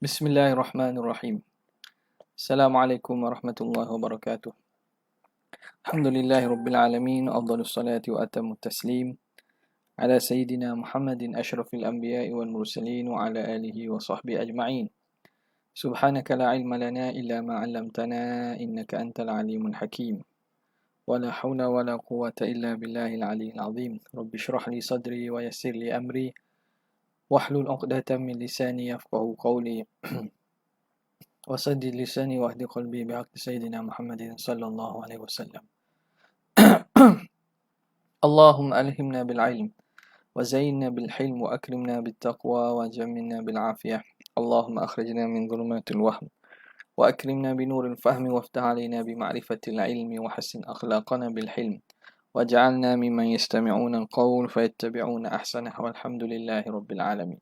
Bismillahirrahmanirrahim. Assalamualaikum warahmatullahi wabarakatuh. Alhamdulillahi rabbil alamin. Afdhalus salati wa atamut taslim ala sayyidina Muhammadin asyrafil anbiya'i wal mursalin wa ala alihi wa sahbihi ajma'in. Subhanaka la ilma lana illa ma 'allamtana innaka antal alimul hakim. Wa la hawla wa la quwwata illa billahil aliyyil azim. Rabbi shrah li sadri wa yassir li amri wahlul 'uqdatam min lisani yafqahu qawli. وسدد لساني واهد قلبي بحق سيدنا محمد صلى الله عليه وسلم. اللهم ألهمنا بالعلم وزينا بالحلم وأكرمنا بالتقوى وجملنا بالعافية. اللهم أخرجنا من ظلمات الوهم وأكرمنا بنور الفهم وافتح علينا بمعرفة العلم وحسن أخلاقنا بالحلم واجعلنا ممن يستمعون القول فيتبعون أحسنه والحمد لله رب العالمين.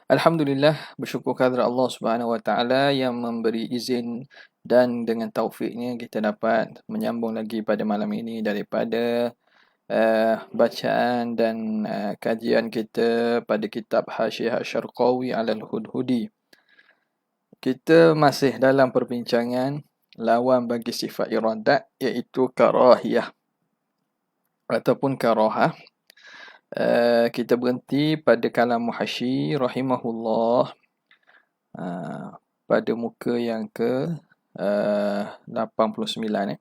Alhamdulillah, bersyukur kehadrat Allah Subhanahu Wa Taala yang memberi izin dan dengan taufiknya kita dapat menyambung lagi pada malam ini daripada bacaan dan kajian kita pada kitab Hasyiah Asy-Syarqawi 'alal Hudhudi. Kita masih dalam perbincangan lawan bagi sifat iradat iaitu karahiyah ataupun karahah. Kita berhenti pada kalam Muhasyi rahimahullah pada muka yang ke 89.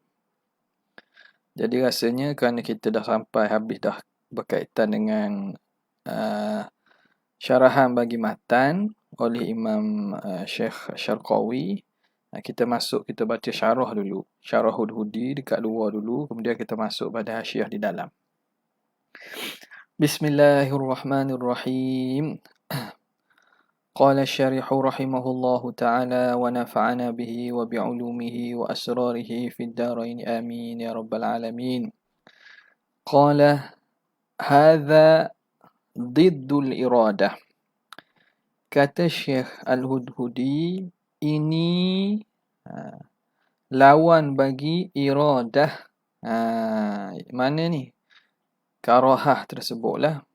Jadi rasanya kerana kita dah sampai habis dah berkaitan dengan syarahan bagi matan oleh Imam Syekh Syarqawi, kita masuk, kita baca syarah dulu, syarah Hudhudi dekat luar dulu, kemudian kita masuk pada hasyiah di dalam. Bismillahirrahmanirrahim. Qala asy-syarih rahimahullahu ta'ala wa nafa'ana bihi wa bi'ulumihi wa asrarihi fid dharain amin ya rabbal alamin. Qala hadha diddul iradah. Kata Syekh Al-Hudhudi, ini lawan bagi iradah. Mana ni? Karahah tersebutlah.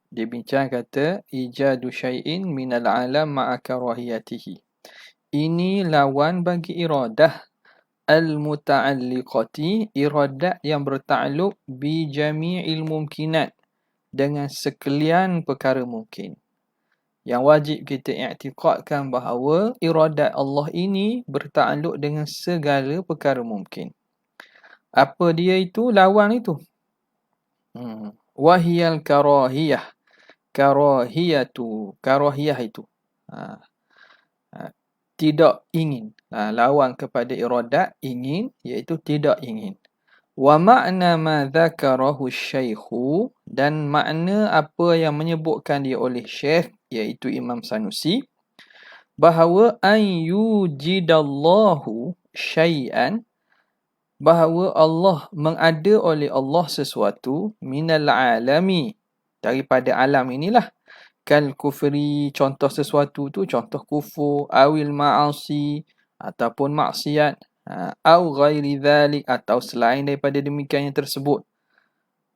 Dia bincang kata ijadu syai'in minal alam ma'a karahiyatihi. Ini lawan bagi iradah al-muta'alliqati, iradah yang bertakluk bi jami'il mumkinat, dengan sekalian perkara mungkin. Yang wajib kita i'tiqadkan bahawa iradat Allah ini bertakluk dengan segala perkara mungkin. Apa dia itu? Lawan itu. Wahiyal karahiyah. Karahiyah itu tidak ingin. Lawan kepada iradat ingin, iaitu tidak ingin. Wa ma'na ma dzakarahu syaikhu, dan makna apa yang menyebutkan dia oleh Syekh, iaitu Imam Sanusi, bahawa an yujidallahu syai'an, bahawa Allah mengada oleh Allah sesuatu minal alami, daripada alam inilah, kal kufri, contoh sesuatu tu contoh kufur, awil ma'asi, ataupun maksiat, au ghairi dhalik, atau selain daripada demikian yang tersebut.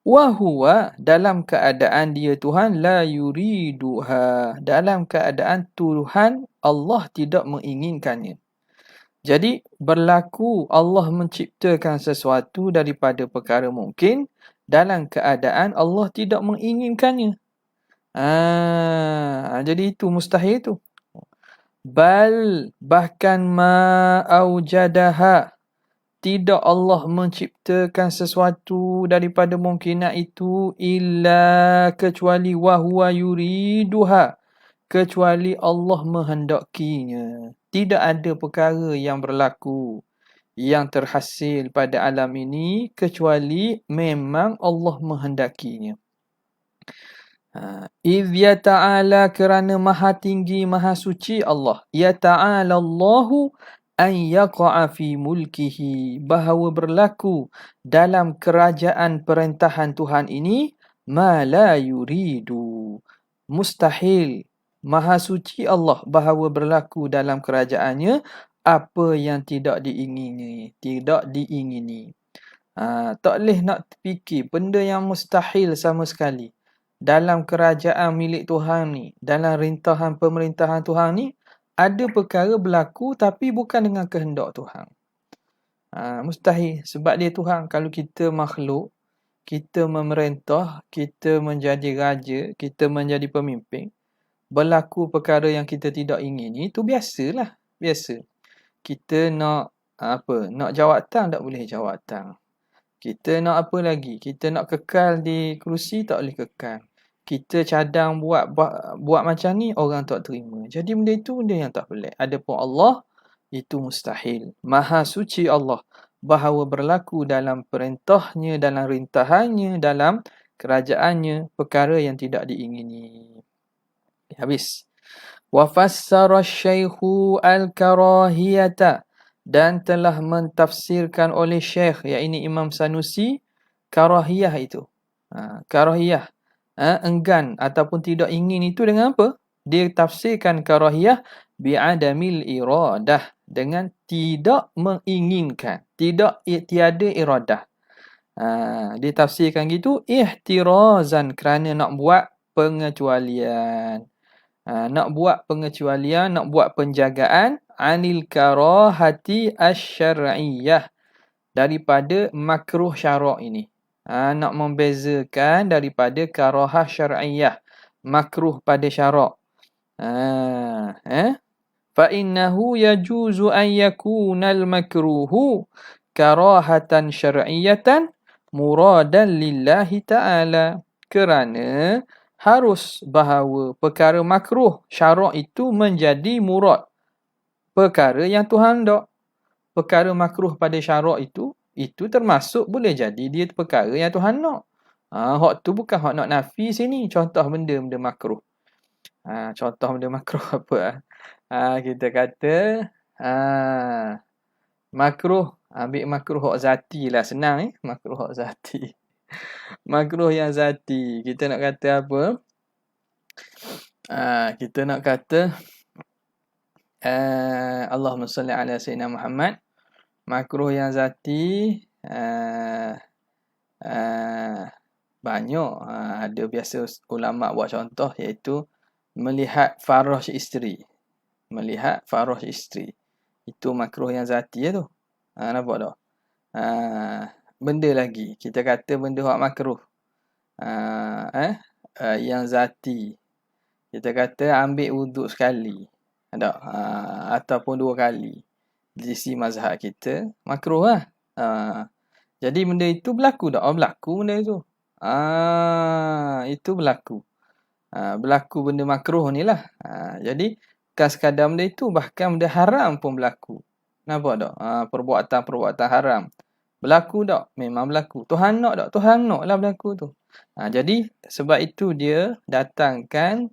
Wa huwa, dalam keadaan dia Tuhan, la yuriduha, dalam keadaan Tuhan Allah tidak menginginkannya. Jadi berlaku Allah menciptakan sesuatu daripada perkara mungkin dalam keadaan Allah tidak menginginkannya. Jadi itu mustahil tu. Bahkan ma aujadaha, tidak Allah menciptakan sesuatu daripada mungkinat itu illa, kecuali wa huwa yuriduha, kecuali Allah menghendakinya. Tidak ada perkara yang berlaku, yang terhasil pada alam ini, kecuali memang Allah menghendakinya. Idh yata'ala, kerana maha tinggi, maha suci Allah. Yata'ala Allahu an yaqa'a fi mulkihi, bahawa berlaku dalam kerajaan perintahan Tuhan ini, ma la yuridu, mustahil, maha suci Allah, bahawa berlaku dalam kerajaannya apa yang tidak diingini. Tak boleh nak fikir benda yang mustahil sama sekali. dalam kerajaan milik Tuhan ni, dalam rintahan pemerintahan Tuhan ni, ada perkara berlaku tapi bukan dengan kehendak Tuhan. Mustahil. Sebab dia Tuhan. Kalau kita makhluk, kita memerintah, kita menjadi raja, kita menjadi pemimpin, berlaku perkara yang kita tidak ingini, itu biasalah. Biasa. Kita nak nak jawatan, tak boleh jawatan. Kita nak apa lagi? Kita nak kekal di kerusi, tak boleh kekal. Kita cadang buat macam ni, orang tak terima. Jadi benda itu benda yang tak boleh. Adapun Allah, itu mustahil. Maha suci Allah, bahawa berlaku dalam perintahnya, dalam rintahannya, dalam kerajaannya, perkara yang tidak diingini. Habis. Wa fassara asy-syaikhu al-karahiyata, dan telah mentafsirkan oleh Syekh, iaitu Imam Sanusi, karahiyah itu. Karahiyah, enggan ataupun tidak ingin itu dengan apa? Dia tafsirkan karahiyah bi'adamil iradah, dengan tidak menginginkan, tiada iradah. Dia tafsirkan gitu, ihtirazan, kerana nak buat pengecualian. Nak buat pengecualian, nak buat penjagaan anil karahati asy-syar'iyyah, daripada makruh syarak ini. Nak membezakan daripada karahah syar'iyyah, makruh pada syarak. Fa innahu yajuzu an yakuna al-makruhu karahatan syar'iyyatan muradan lillahi ta'ala. Kerana harus bahawa perkara makruh syarak itu menjadi murad, perkara yang Tuhan hendak. Perkara makruh pada syarak itu termasuk boleh jadi dia perkara yang Tuhan nak. Hak tu bukan hak nak nafi sini. Contoh benda-benda makruh. Contoh benda makruh apa? Kita kata makruh, ambil makruh hak zati lah, senang makruh hak zati. Makruh yang zati, kita nak kata apa? Kita nak kata Allahumma salli ala sayyidina Muhammad. Makruh yang zati banyak. Ada biasa ulama buat contoh, iaitu melihat farah isteri. Melihat farah isteri. Itu makruh yang zati tu. Nampak tak? Benda lagi, kita kata benda hak makruh. Yang zati. Kita kata ambil wuduk sekali. Ataupun 2 kali. Di sisi mazhab kita, makruh lah. Jadi benda itu berlaku tak? Berlaku benda itu. Itu berlaku. Berlaku benda makruh ni lah. Jadi, bukan sekadar benda itu, bahkan benda haram pun berlaku. Nampak tak? Perbuatan-perbuatan haram. Berlaku tak? Memang berlaku. Tuhan nak tak? Tuhan nak lah berlaku tu. Jadi, sebab itu dia datangkan,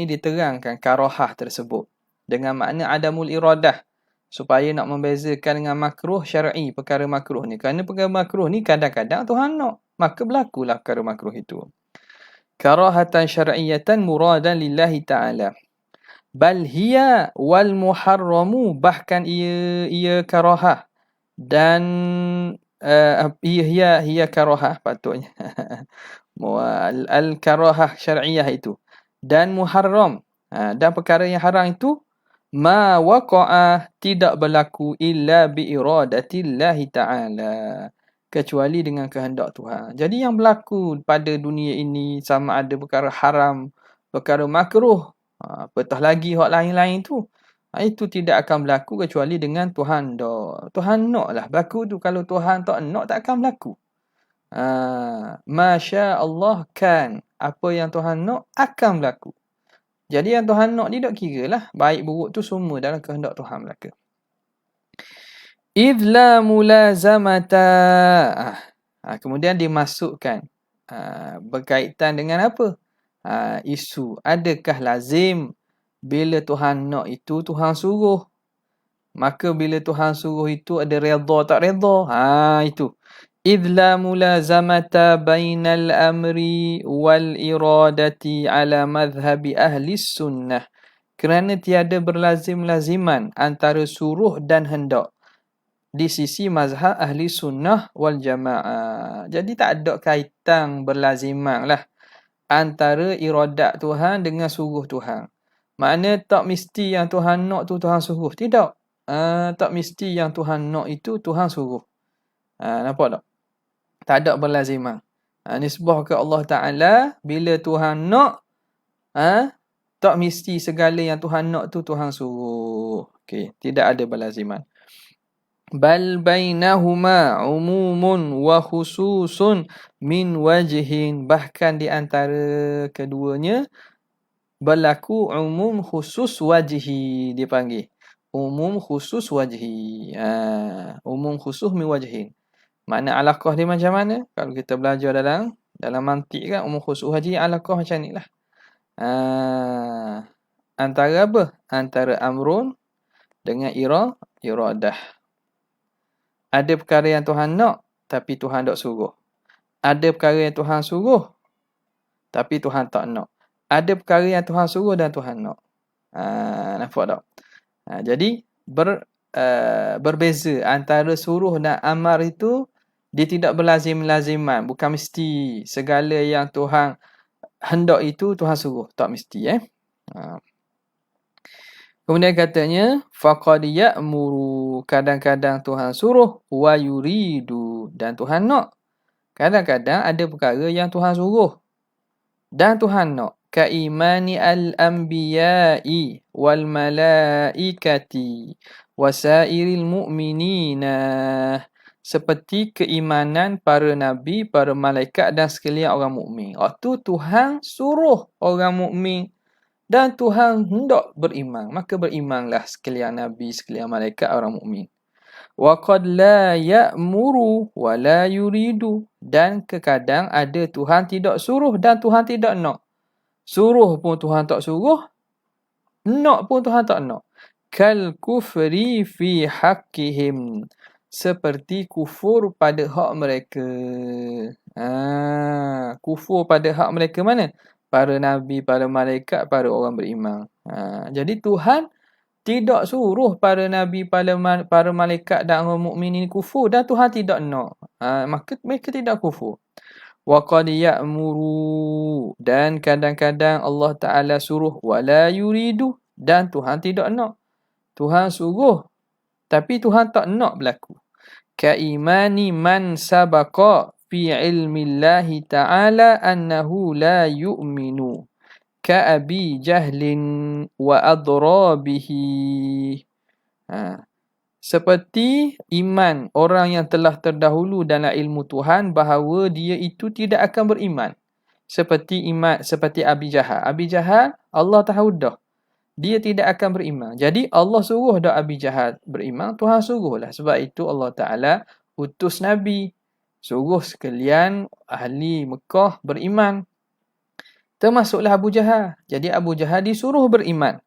diterangkan karahah tersebut. Dengan makna adamul iradah. Supaya nak membezakan dengan makruh syar'i, perkara makruh ni. Kerana perkara makruh ni kadang-kadang Tuhan nak. Maka berlakulah perkara makruh itu. Karahatan syar'iyatan muradan lillahi ta'ala. Bal hiya wal muharramu, bahkan ia karahah. Dan hiya karahah patutnya. Al-karahah syar'iyah itu. Dan muharram. Dan perkara yang haram itu, ma waqa'a, tidak berlaku illa bi iradatillahi ta'ala, kecuali dengan kehendak Tuhan. Jadi yang berlaku pada dunia ini, sama ada perkara haram, perkara makruh, apatah lagi hak lain-lain tu, itu tidak akan berlaku kecuali dengan Tuhan nak. Tuhan nak lah berlaku tu. Kalau Tuhan tak nak, tak akan berlaku. Masya Allah kan. Apa yang Tuhan nak akan berlaku. Jadi yang Tuhan nak ni tak kira lah. Baik buruk tu semua dalam kehendak Tuhan belaka. Idla mulazamata. Kemudian dimasukkan berkaitan dengan apa? Isu. Adakah lazim bila Tuhan nak itu Tuhan suruh? Maka bila Tuhan suruh itu ada redha tak redha? Itu. Idla mulazamata bainal amri wal iradati ala madhhabi ahli sunnah. Kerana tiada berlazim-laziman antara suruh dan hendak. di sisi mazhab ahli sunnah wal jamaah. Jadi tak ada kaitan berlazimang lah antara iradat Tuhan dengan suruh Tuhan. Makna tak mesti yang Tuhan nak tu Tuhan suruh. Tidak. Tak mesti yang Tuhan nak itu Tuhan suruh. Nampak tak? Tak ada berlazimang. Nisbah ke Allah Ta'ala, bila Tuhan nak, tak mesti segala yang Tuhan nak tu Tuhan suruh. Okey, tidak ada berlaziman. Bal bainahuma umumun wa khususun min wajhin. Bahkan di antara keduanya berlaku umum khusus wajhi, dipanggil. Umum khusus wajhi. Umum khusus min wajhin. Makna alaqah dia macam mana? Kalau kita belajar dalam mantik kan, umum khusus wajhi alaqah macam ni lah. Antara apa? Antara amrun dengan iradah. Ada perkara yang Tuhan nak, tapi Tuhan tak suruh. Ada perkara yang Tuhan suruh, tapi Tuhan tak nak. Ada perkara yang Tuhan suruh dan Tuhan nak. Nampak tak? Jadi, berbeza antara suruh dan amar itu, dia tidak berlazim-laziman. Bukan mesti segala yang Tuhan hendak itu Tuhan suruh. Tak mesti. Kemudian katanya, faqad ya'muru, kadang-kadang Tuhan suruh, wa yuridu, dan Tuhan nak. Kadang-kadang ada perkara yang Tuhan suruh dan Tuhan nak. Ka'imani al-anbiya'i wal malaikati wasairil mu'minina. Seperti keimanan para nabi, para malaikat dan sekalian orang mukmin. Waktu Tuhan suruh orang mukmin dan Tuhan hendak beriman, maka berimanlah sekalian nabi, sekalian malaikat, orang mukmin. Wa qad la ya'muru wa la yuridu, dan kekadang ada Tuhan tidak suruh dan Tuhan tidak nak. Suruh pun Tuhan tak suruh, nak pun Tuhan tak nak. Kal kufri fi haqqihim, seperti kufur pada hak mereka. Kufur pada hak mereka mana? Para nabi, para malaikat, para orang beriman. Jadi Tuhan tidak suruh para nabi, para malaikat dan orang mukmin ini kufur, dan Tuhan tidak nak. Maka mereka tidak kufur. Wa qad ya'muru, dan kadang-kadang Allah Ta'ala suruh, wa la yuridu, dan Tuhan tidak nak. Tuhan suruh, tapi Tuhan tak nak berlaku. Ka'imani man sabaqa fi ilmillahi ta'ala annahu la yu'minu ka'abi jahlin wa adrabihi. Seperti iman orang yang telah terdahulu dalam ilmu Tuhan bahawa dia itu tidak akan beriman. Seperti Abi Jahal. Abi Jahal, Allah tahu dah dia tidak akan beriman. Jadi Allah suruh dah Abi Jahal beriman, Tuhan suruhlah. Sebab itu Allah Ta'ala utus Nabi, suruh sekalian ahli Mekah beriman. Termasuklah Abu Jahal. Jadi Abu Jahal disuruh beriman.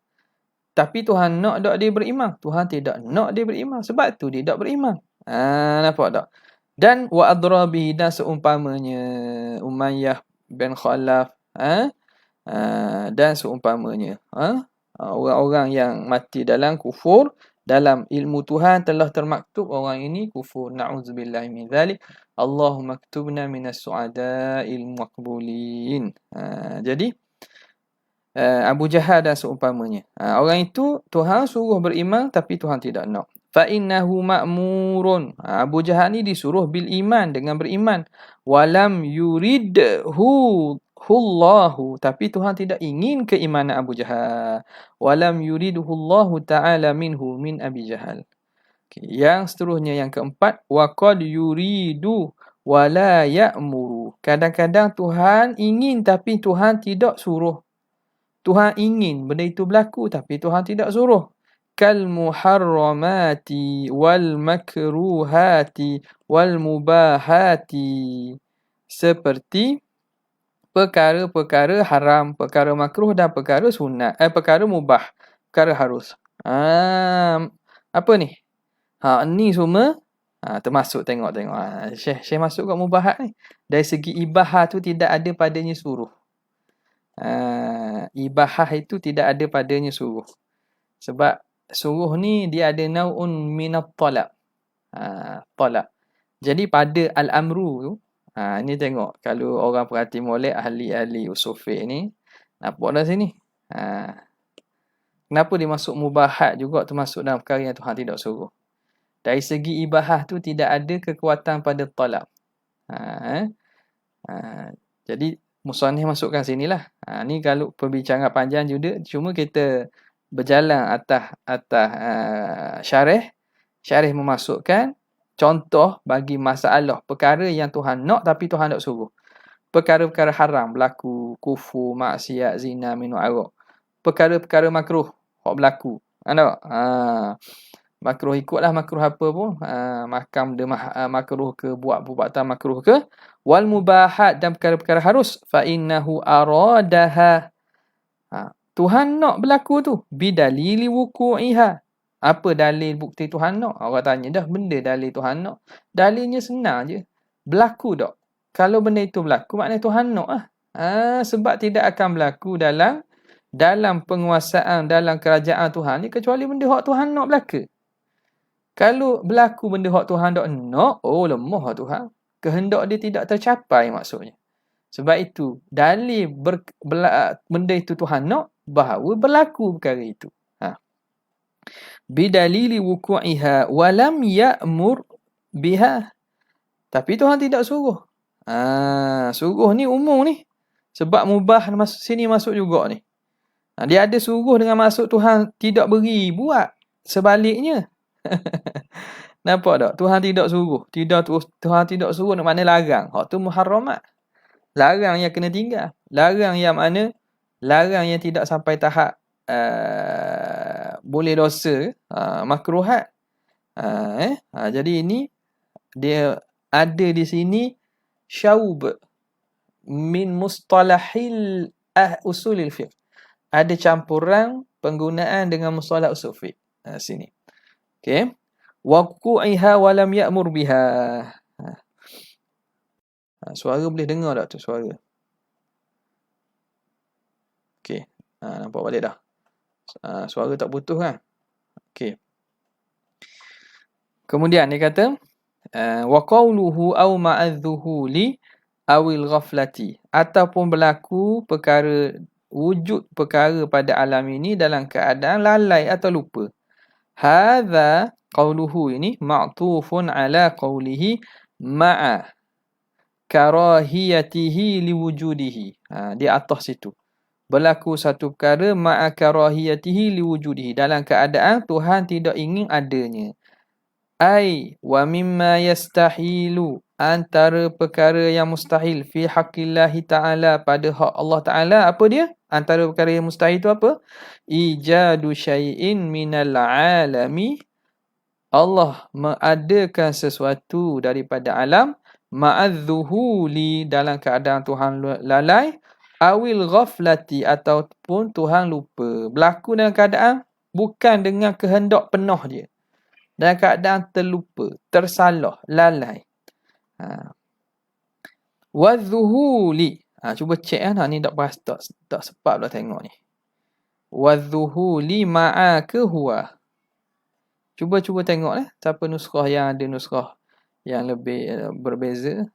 Tapi Tuhan nak tak dia beriman? Tuhan tidak nak dia beriman. Sebab tu dia tak beriman. Nampak tak? Dan wa adrabi, dan seumpamanya Umayyah bin Khalaf, dan seumpamanya, orang-orang yang mati dalam kufur, dalam ilmu Tuhan telah termaktub orang ini kufur. Na'udzubillahi min dzalik. Allahumma aktubna minas su'ada'il maqbulin. Jadi Abu Jahal dan seumpamanya. Orang itu Tuhan suruh beriman tapi Tuhan tidak nak. Fa innahu ma'murun. Abu Jahal ni disuruh bil iman, dengan beriman. Walam yuridhu Allahu, tapi Tuhan tidak ingin keimanan Abu Jahal. Walam yuridhu Allahu ta'ala minhu min Abi Jahal. Yang seterusnya, yang keempat, wa qad yuridu wa la ya'muru. Kadang-kadang Tuhan ingin tapi Tuhan tidak suruh. Tuhan ingin benda itu berlaku tapi Tuhan tidak suruh. Kal muharramati wal makruhati wal mubahati. Seperti perkara-perkara haram, perkara makruh dan perkara sunat, perkara mubah, perkara harus. Apa ni? Ni semua termasuk, tengok. Syekh masuk kat mubahat ni. Dari segi ibahah tu tidak ada padanya suruh. Ibahah itu tidak ada padanya suruh. Sebab suruh ni dia ada nau'un minat talab. Talak. Jadi pada al-amru tu, ni tengok kalau orang perhati molek ahli-ahli usul fiqh ni, nampak dah sini. Kenapa dia masuk mubahat juga termasuk dalam perkara yang Tuhan tidak suruh? Dari segi ibahah tu tidak ada kekuatan pada talab. Jadi musannif masukkan sinilah. Ni kalau perbicaraan panjang juga, cuma kita berjalan atas syarih. Syarih memasukkan contoh bagi masalah perkara yang Tuhan nak tapi Tuhan tak suruh. Perkara-perkara haram berlaku, kufur, maksiat, zina, minum arak. Perkara-perkara makruh hak berlaku. Ada? Makruh ikutlah makruh apa pun. Makam dia makruh ke, buat perbuatan makruh ke. Wal mubahat dan perkara-perkara harus. Fa innahu aradaha. Tuhan nak berlaku tu. Bidalili wuku'iha. Apa dalil bukti Tuhan nak? Orang tanya dah, benda dalil Tuhan nak. Dalilnya senang je. Berlaku tak? Kalau benda itu berlaku, maknanya Tuhan nak lah. Sebab tidak akan berlaku dalam penguasaan, dalam kerajaan Tuhan ni, kecuali benda hak Tuhan nak berlaku. Kalau berlaku benda hak Tuhan tak nak, lemah Tuhan. Kehendak dia tidak tercapai maksudnya. Sebab itu, dalil benda itu Tuhan nak, bahawa berlaku perkara itu. Bidalili wuku'iha walam ya'mur biha. Tapi Tuhan tidak suruh. Suruh ni umum ni. Sebab mubah sini masuk juga ni. Dia ada suruh dengan maksud Tuhan tidak beri buat. Sebaliknya. Nampak tak? Tuhan tidak suruh. Tuhan tidak suruh nak mana larang. Hak tu muharramat. Larang yang kena tinggal. Larang yang mana? Larang yang tidak sampai tahap boleh dosa, makruhat. Jadi ini dia ada di sini syaub min mustalahil usulil fiqh. Ada campuran penggunaan dengan mustalah usul fiqh. Sini. Okey. Waqu'iha wa lam ya'mur biha. Suara boleh dengar tak tu suara? Okey. Nampak balik dah. Suara tak putus kan? Okey. Kemudian dia kata wa qawluhu aw ma'adh-dhuhuli awil ghaflati, ataupun berlaku perkara wujud perkara pada alam ini dalam keadaan lalai atau lupa. Hadza qawluhu ini ma'tufun ala qawlihi ma'a karahiyatihi liwujudihi. Di atas situ. Berlaku satu perkara ma'a karahiyatihi liwujudihi, dalam keadaan Tuhan tidak ingin adanya. Ai wa mimma yastahilu, antara perkara yang mustahil fi haqqillahi ta'ala, pada hak Allah Ta'ala. Apa dia? Antara perkara yang mustahil itu apa? Ijadu syai'in minal alami, Allah mengadakan sesuatu daripada alam, ma'adzuhuli, dalam keadaan Tuhan lalai, awil ghaflati, ataupun Tuhan lupa. Berlaku dalam keadaan bukan dengan kehendak penuh dia. Dalam keadaan terlupa, tersalah, lalai. Wadzuhuli. Cuba cek kan. Ni tak sebab dah tengok ni. Wadzuhuli ma'a ke huwa. Cuba tengok lah. Siapa nuskhah yang ada nuskhah yang lebih berbeza.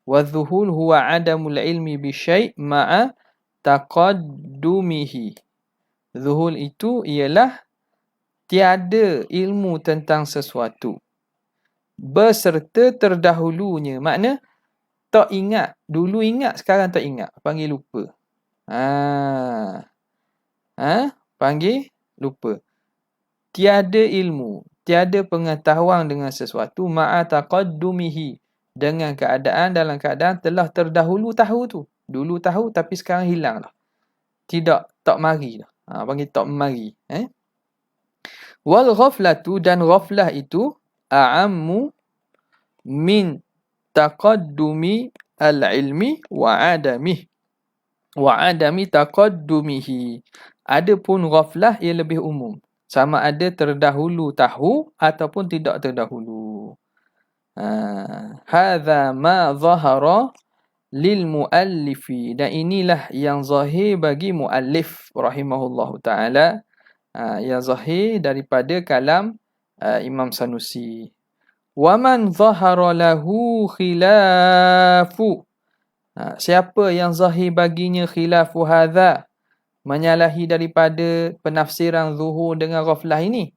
Wadzuhul huwa adamul ilmi bisyai' ma'a taqaddumihi. Zuhul itu ialah tiada ilmu tentang sesuatu beserta terdahulunya. Makna tak ingat. Dulu ingat, sekarang tak ingat. Panggil lupa. Panggil lupa. Tiada ilmu, tiada pengetahuan dengan sesuatu ma'a taqaddumihi, dengan keadaan, dalam keadaan telah terdahulu tahu tu. Dulu tahu tapi sekarang hilang dah. Tak mari dah. Panggil tak mari. Wal ghaflatu, dan ghaflah itu a'ammu min taqaddumi al-ilmi wa adami taqaddumihi. Adapun ghaflah ia lebih umum. Sama ada terdahulu tahu ataupun tidak terdahulu. Hadza ma zahara lil muallifi, dan inilah yang zahir bagi muallif rahimahullahu taala. Yang zahir daripada kalam Imam Sanusi. Waman zahara lahu khilafu. Siapa yang zahir baginya khilafu hadha, menyalahi daripada penafsiran zuhur dengan ghaflah ini.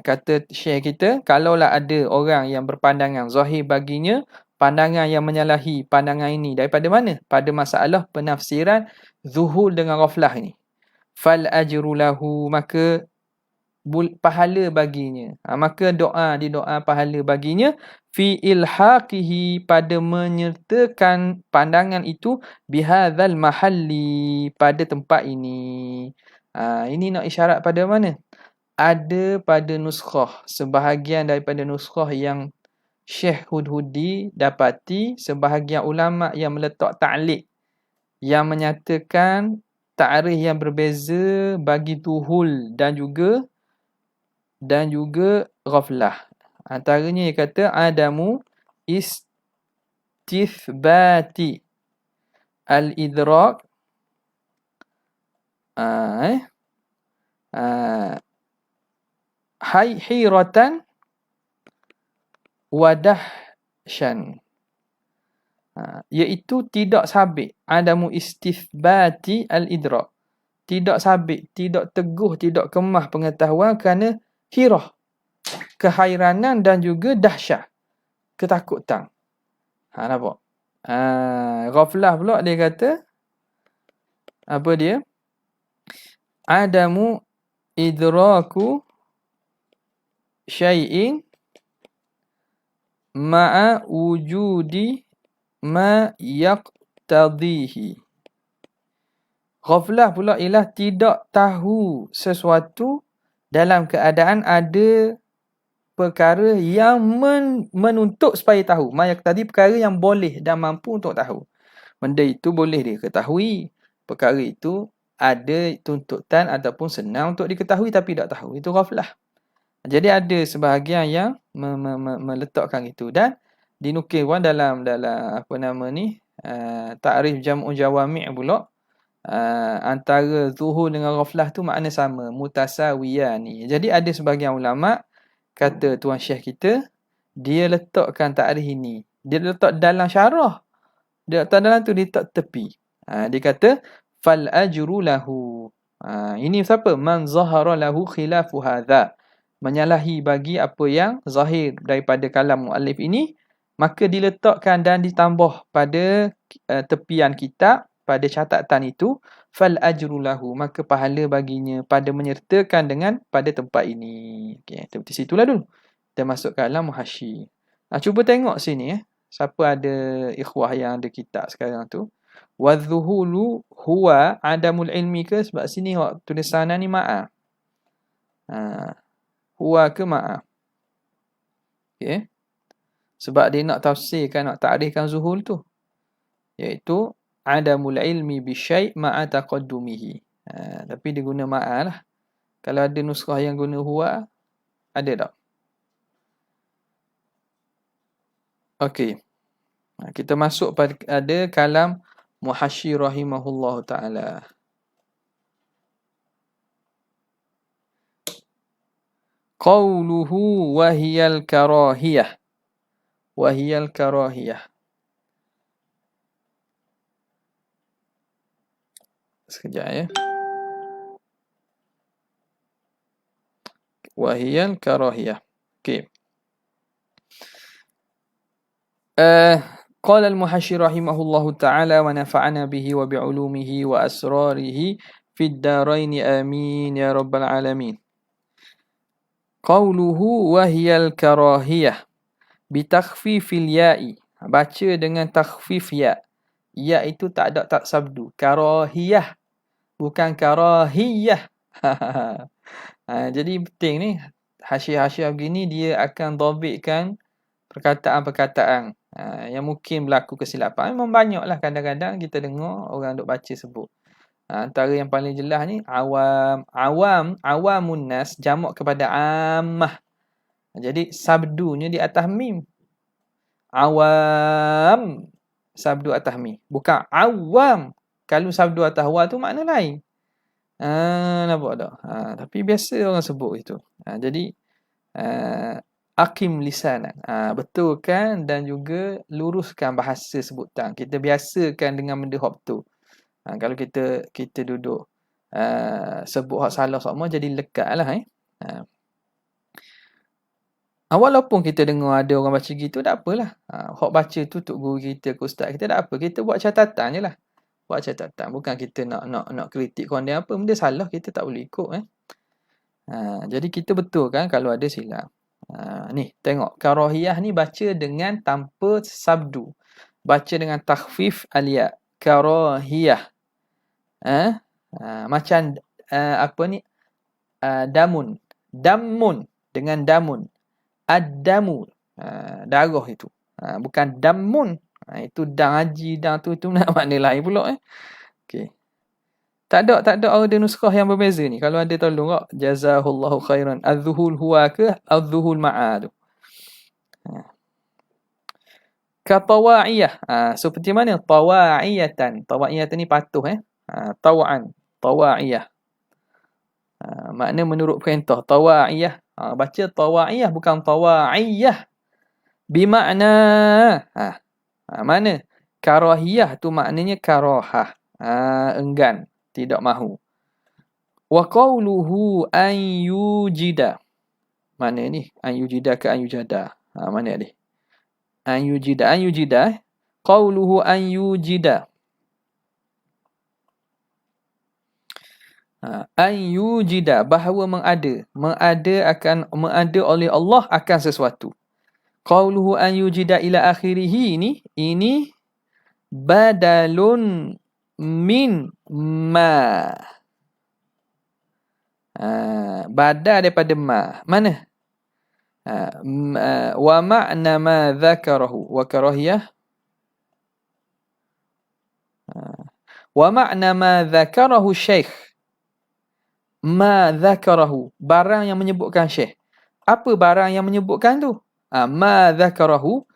Kata syekh kita, kalaulah ada orang yang berpandangan zahir baginya pandangan yang menyalahi pandangan ini, daripada mana? Pada masalah penafsiran zuhur dengan ghaflah ini. Fal ajru lahu, maka pahala baginya. Maka didoa pahala baginya fi ilhaqihi, pada menyertakan pandangan itu bihadzal mahalli, pada tempat ini. Ini nak isyarat pada mana? Ada pada nuskhah, sebahagian daripada nuskhah yang Syekh Hudhudi dapati, sebahagian ulama yang meletak ta'liq yang menyatakan ta'rif yang berbeza bagi tuhul dan juga ghaflah. Antaranya dia kata adamu istithbati al-idrak hiratan wadahsyan, iaitu tidak sabit. Adamu istithbati al-idrak, tidak sabit, tidak teguh, tidak kemah pengetahuan kerana hirah, kehairanan dan juga dahsyat, ketakutan. Nampak? Ghaflah pula dia kata, apa dia? Adamu idraku syai'in ma'a wujudi ma yaqtadhihi. Ghaflah pula ialah tidak tahu sesuatu dalam keadaan ada perkara yang menuntut supaya tahu. Mayak tadi perkara yang boleh dan mampu untuk tahu. Benda itu boleh diketahui. Perkara itu ada tuntutan ataupun senang untuk diketahui tapi tak tahu. Itu ghaflah. Jadi ada sebahagian yang meletakkan itu, dan dinukil pun dalam apa nama ni, ta'rif jam'u jawami' pula, antara zuhur dengan ghaflah tu makna sama, mutasawiyan ni. Jadi ada sebahagian ulama kata tuan syekh kita, dia letakkan ta'rif ini, dia letak dalam syarah, dia letak dalam tu, dia letak tepi. Dia kata fal ajru lahu. Ini siapa? Man zahara lahu khilafu hadha, menyalahi bagi apa yang zahir daripada kalam muallif ini, maka diletakkan dan ditambah pada tepian kitab, pada catatan itu, fal ajru lahu, maka pahala baginya pada menyertakan dengan pada tempat ini. Okey, di situlah dulu kita masuk ke alam muhasyi. Cuba tengok sini siapa ada ikhwah yang ada kitab sekarang tu. Wadzuhulu huwa adamul ilmi ke? Sebab sini tulisan ni ma'a. Huwa ke ma'a. Okey. Sebab dia nak tafsirkan, nak ta'rifkan zuhul tu, iaitu adamul ilmi bisyai' ma'a taqaddumihi. Tapi dia guna ma'a lah. Kalau ada nuskhah yang guna huwa, ada tak? Okey. Kita masuk pada kalam Muhasyi rahimahullah ta'ala. Qawluhu wahiyal karahiyah. Wahiyal karahiyah. Sekejap ya. Wahiyal karahiyah. Okey. قال المحشي رحمه الله تعالى ونفعنا به وبعلومه وأسراره في الدارين آمين يا رب العالمين. قوله وهي الكراهية بتخفيف الياء. Baca dengan takhfif ya. Ya itu tak ada tak sabdu. Karahiyah, bukan karahiyah. Jadi penting ni, hasyiah-hasyiah begini dia akan dhabitkan perkataan-perkataan yang mungkin berlaku kesilapan. Memang banyaklah kadang-kadang kita dengar orang duk baca sebut. Antara yang paling jelas ni awamun nas jamak kepada ammah. Jadi sabdunya di atas mim. Awam sabdu atas mim, bukan awam. Kalau sabdu atas wa tu makna lain. Nampak tak? Tapi biasa orang sebut itu. Jadi Aqim lisanan. Betulkan dan juga luruskan bahasa sebutan. Kita biasakan dengan benda hak betul. Kalau kita duduk sebut hak salah semua jadi lekatlah walaupun kita dengar ada orang baca gitu, tak apalah. Hak baca tu untuk guru kita ke ustaz kita, tak apa. Kita buat catatan je lah. Buat catatan. Bukan kita nak kritik korang dia apa. Benda salah kita tak boleh ikut. Jadi kita betul kan kalau ada silap. Ni tengok. Karahiyah ni baca dengan tanpa sabdu. Baca dengan takhfif aliyah. Karahiyah. Macam apa ni? Damun. Damun. Dengan damun. Ad-damu. Darah itu. Bukan damun. Itu dang haji, dang tu nak makna lain pula. Okey. Tak ada ada nuskah yang berbeza ni. Kalau ada tolong kak. Jazahullahu khairan. Az-zuhul huwa ke az-zuhul ma'a tu. Katawa'iyah. Seperti mana? Tawa'iyatan. Tawa'iyatan ni patuh. Tawa'an. Tawa'iyah. Makna menurut perintah. Tawa'iyah. Baca tawa'iyah bukan tawa'iyah. Bimakna. Mana? Karahiyah tu maknanya karahah. Enggan. Tidak mahu. Wa qawluhu an yujida. Mana ni? An yujida ke an yujada? Mana ni? An yujida. An yujida. Qawluhu an yujida. An yujida. Bahawa mengada. Mengada oleh Allah akan sesuatu. Qawluhu an yujida ila akhirihi ini badalun min ma. Badal daripada ma. Mana? Wa ma'na ma dzakarahu wa karahiyah. Wa ma'na ma dzakarahu syekh. Ma dzakarahu. Barang yang menyebutkan syekh. Apa barang yang menyebutkan tu? Ma dzakarahu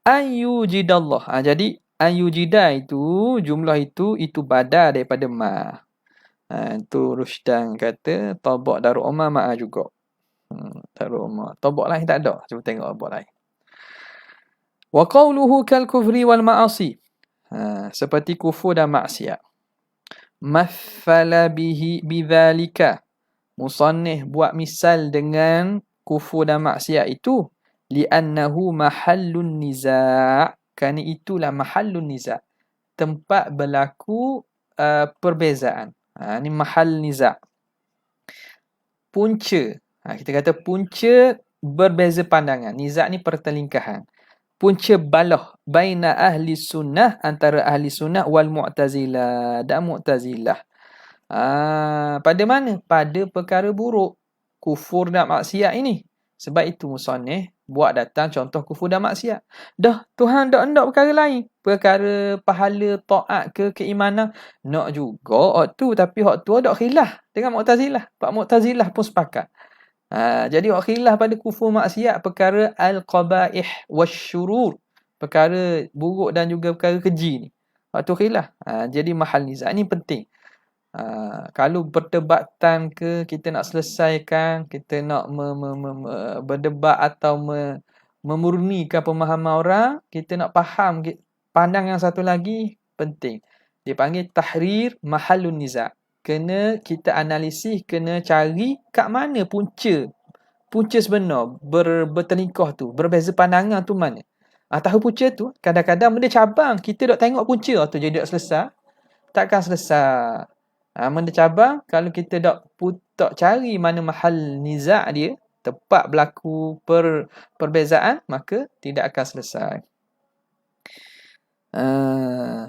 an yujidallah. Jadi an yujida itu jumlah itu badal daripada ma. Itu Rusdan kata tabak Darul Umar ma'a juga. Darul Umar. Tabak lain tak ada. Cuba tengok tabak lain. Wa qawluhu kal kufri wal ma'asi. Seperti kufur dan maksiat. Mathala bihi bidzalika. Musannif buat misal dengan kufur dan maksiat itu. Li'annahu mahallun niza'. Kerana itulah mahallun niza'. Tempat berlaku perbezaan. Ni mahal niza'. Punca. Kita kata punca berbeza pandangan. Niza' ni pertelingkahan. Punca balah baina ahli sunnah, antara ahli sunnah wal mu'tazilah dan mu'tazilah. Pada mana? Pada perkara buruk. Kufur dan maksiat ini. Sebab itu musannif buat datang contoh kufur dan maksiat. Dah Tuhan hendak perkara lain. Perkara pahala, taat ke keimanan. Nak juga hak tu. Tapi hak tu ada khilaf dengan Mu'tazilah. Pak Mu'tazilah pun sepakat. Jadi hak khilaf pada kufur maksiat. Perkara al-qaba'ih wasyurur. Perkara buruk dan juga perkara keji ni. Hak tu khilaf. Jadi mahal nizak ni penting. Kalau perdebatan ke kita nak selesaikan, kita nak berdebat atau memurnikan pemahaman orang, kita nak faham pandang yang satu lagi penting. Dipanggil tahrir mahallun niza'. Kena kita analisis, kena cari kat mana punca sebenar bertelingkah tu, berbeza pandangan tu mana. Tahu punca tu, kadang-kadang benda cabang, kita dok tengok punca tu jadi dok selesai. Takkan selesai. Benda cabang, kalau kita tak cari mana mahal niza' dia, tepat berlaku perbezaan, maka tidak akan selesai.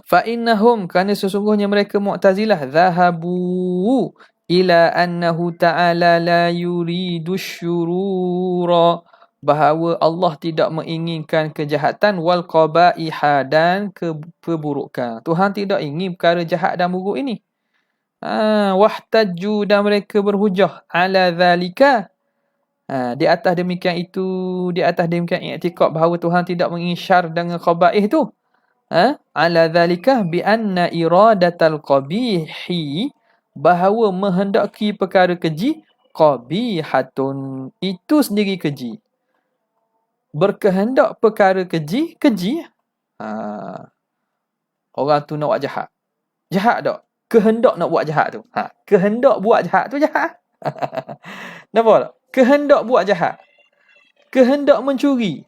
Fa'innahum, kerana sesungguhnya mereka Mu'tazilah, zahabu ila annahu ta'ala la yuridu syurura, bahawa Allah tidak menginginkan kejahatan wal qaba'iha, dan keburukan. Tuhan tidak ingin perkara jahat dan buruk ini. Wahtajju, dan mereka berhujah ala zalika, di atas demikian itu, di atas demikian i'tiqad bahawa Tuhan tidak mengisyar dengan khaba'ih tu, ala zalika bi anna iradatal qabihi, bahawa menghendaki perkara keji, qabihatun. Itu sendiri keji. Berkehendak perkara keji, keji. Orang tu nak buat jahat. Jahat tak? Kehendak nak buat jahat tu. Kehendak buat jahat tu jahat. Nampak tak? Kehendak buat jahat. Kehendak mencuri.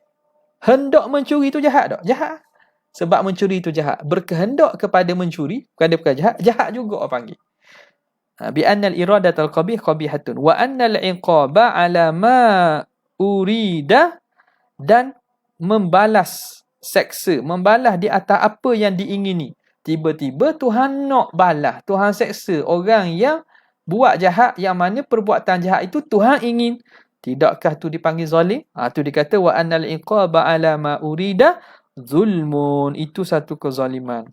Hendak mencuri tu jahat tak? Jahat. Sebab mencuri tu jahat. Berkehendak kepada mencuri, kepada perkara jahat, jahat juga orang panggil. Bi annal iradatal qabih qabihatun wa annal iqaba ala ma urida, dan membalas seksa, membalas di atas apa yang diingini. Tiba-tiba Tuhan nak balas, Tuhan seksa orang yang buat jahat, yang mana perbuatan jahat itu Tuhan ingin. Tidakkah tu dipanggil zalim? Tu dikata wa annal iqaba ala ma urida zulmun. Itu satu kezaliman.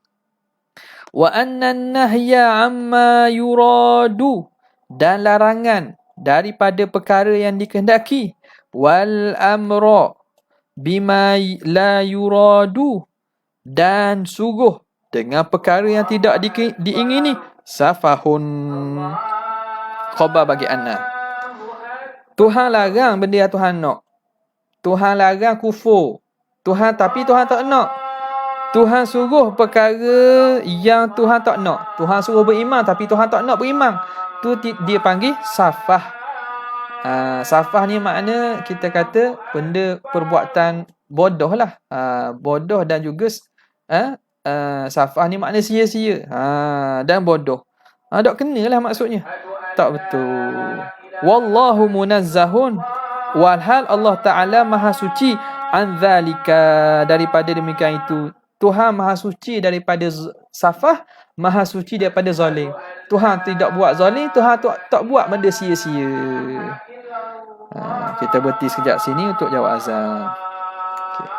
Wa annan nahya amma yuradu, dan larangan daripada perkara yang dikehendaki. Wal amra bima la yuradu, dan suruh dengan perkara yang tidak diingini. Safahun. Khabar bagi anna. Tuhan larang benda yang Tuhan nak. Tuhan larang kufur. Tapi Tuhan tak nak. Tuhan suruh perkara yang Tuhan tak nak. Tuhan suruh beriman tapi Tuhan tak nak beriman. Tu dia panggil safah. Safah ni makna kita kata benda perbuatan bodoh lah. Bodoh dan juga safah ni makna sia-sia. Dan bodoh. Tak kenalah maksudnya. Tak betul. Wallahu munazzahun. Walhal Allah Ta'ala maha suci an zalika, daripada demikian itu. Tuhan maha suci daripada safah, maha suci daripada zalim. Tuhan tidak buat zalim, Tuhan tak buat benda sia-sia. Kita berhenti sekejap sini untuk jawab azan. Okay.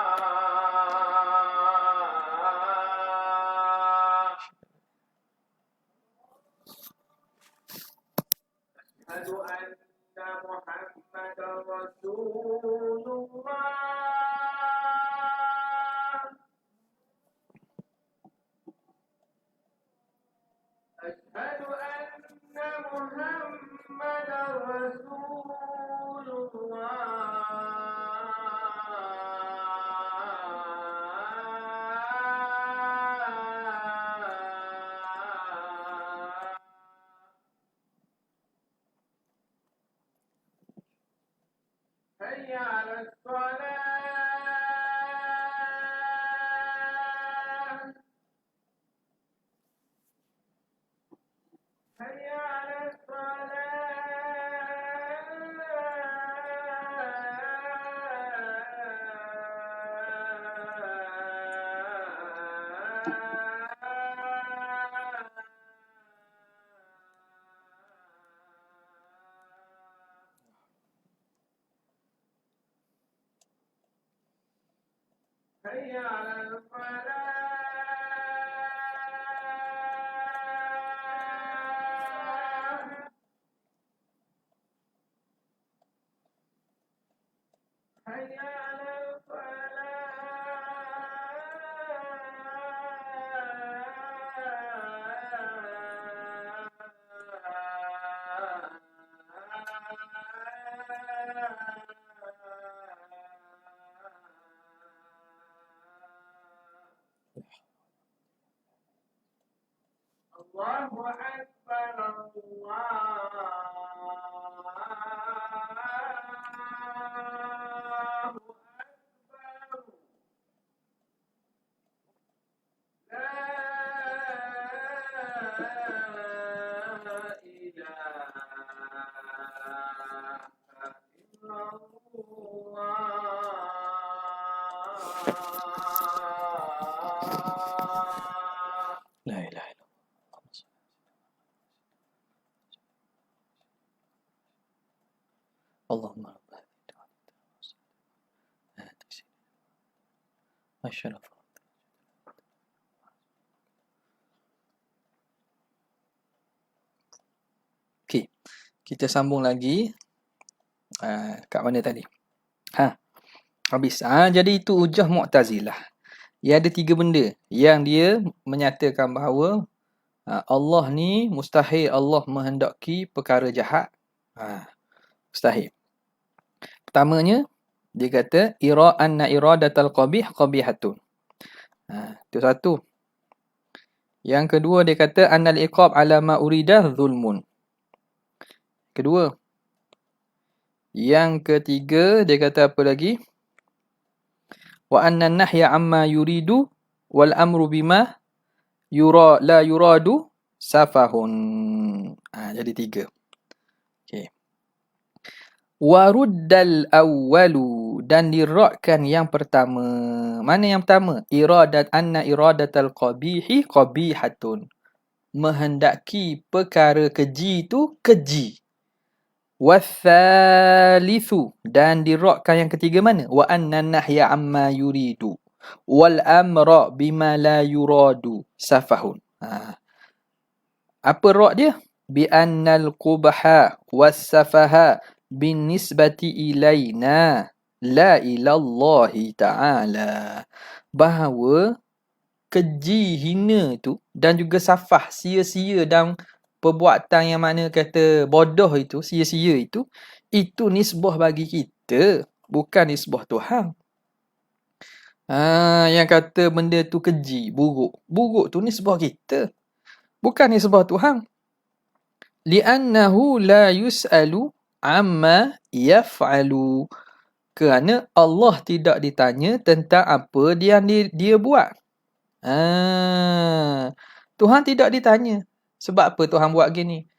Allahu Akbar, Allahu Akbar. La ilaha illallah. La ilaha illallah. Allahumma Masyaallah. Okey. Kita sambung lagi. Kat mana tadi? Habis. Jadi itu hujah Mu'tazilah. Ia ada 3 benda yang dia menyatakan bahawa Allah ni mustahil Allah menghendaki perkara jahat. Mustahil. Pertamanya, dia kata, anna iradatal qabih qabihatun. Itu satu. Yang kedua, dia kata, annal iqab ala ma uridah zulmun. Kedua. Yang ketiga, dia kata apa lagi? Wa anna nahya amma yuridu wal amru bima la yuradu safahun. Jadi 3. Okey. Wa ruddal awwalu, dan dirakkan yang pertama. Mana yang pertama? Anna iradatal qabihi qabihatun. Menghendaki perkara keji itu keji. Wathalithu, dan dirakkan yang ketiga mana? Wa anna nahya amma yuridu wal amra bima la yuradu safahun. Apa rak dia? Bi annal qubha was safaha bin nisbati ilaina la ilallahi ta'ala. Bahawa keji, hina tu dan juga safah, sia-sia dan perbuatan yang mana kata bodoh itu, sia-sia itu nisbah bagi kita, bukan nisbah Tuhan. Yang kata benda tu keji, buruk. Buruk tu nisbah kita, bukan nisbah Tuhan. Li'annahu la yus'alu amma yaf'alu. Kerana Allah tidak ditanya tentang apa yang dia buat. Tuhan tidak ditanya. Sebab apa Tuhan buat gini?